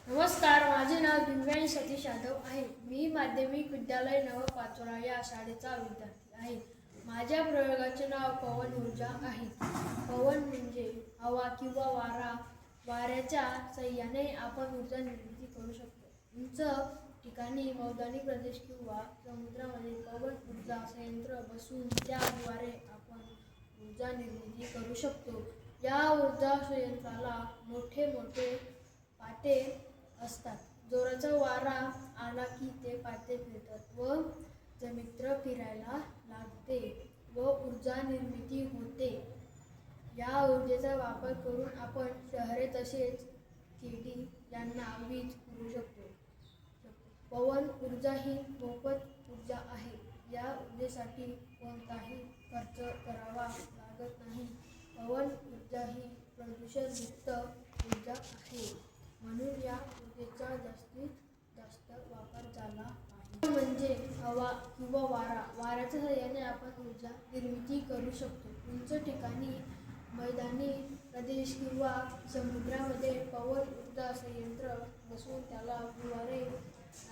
नमस्कार, माझे नाव दिव्यांश सतीश यादव आहे. मी माध्यमिक विद्यालय नवपाचोरा या शाळेचा विद्यार्थी आहे. माझ्या प्रयोगाचे नाव पवन ऊर्जा आहे. पवन म्हणजे हवा किंवा वारा. वाऱ्याच्या साहाय्याने आपण ऊर्जा निर्मिती करू शकतो. उंच ठिकाणी, मैदानी प्रदेश किंवा समुद्रामध्ये पवन ऊर्जा संयंत्र बसवून त्याद्वारे आपण ऊर्जा निर्मिती करू शकतो. या ऊर्जा संयंत्राला मोठे मोठे पाते असतात. जोराचा वारा आला की ते पाते फिरतात व जमित्र फिरायला लागते व ऊर्जा निर्मिती होते. या ऊर्जेचा वापर करून आपण शहरे तसेच खेडी यांना वीज पुरवू शकतो. पवन ऊर्जा ही मोफत ऊर्जा आहे. या ऊर्जेसाठी कोणताही खर्च करावा लागत नाही. पवन ऊर्जा ही प्रदूषणमुक्त ऊर्जा आहे, म्हणून या ऊर्जेचा जास्तीत जास्त वापर झाला पाहिजे. म्हणजे हवा किंवा वारा. वाऱ्याच्या साहाय्याने आपण ऊर्जा निर्मिती करू शकतो. उंच ठिकाणी, मैदानी प्रदेश किंवा समुद्रामध्ये पवन ऊर्जा संयंत्र बसवून त्याद्वारे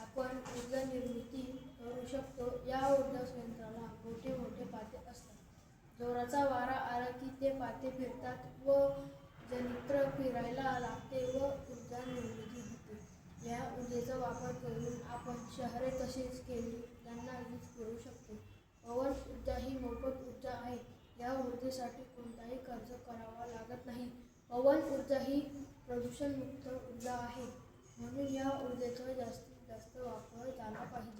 आपण ऊर्जा निर्मिती करू शकतो. या ऊर्जा संयंत्राला मोठे मोठे पाते असतात. जोराचा वारा आला की ते पाते फिरतात व जमित्र फिरायला लागते व ऊर्जा निर्मिती होते. या ऊर्जेचा वापर करून आपण शहरे तसेच खेडी यांना वीज पुरवू शकतो. पवन ऊर्जा ही मोफत ऊर्जा आहे. या ऊर्जेसाठी कोणताही खर्च करावा लागत नाही. पवन ऊर्जा ही प्रदूषणमुक्त ऊर्जा आहे, म्हणून या ऊर्जेचा जास्तीत जास्त वापर झाला पाहिजे.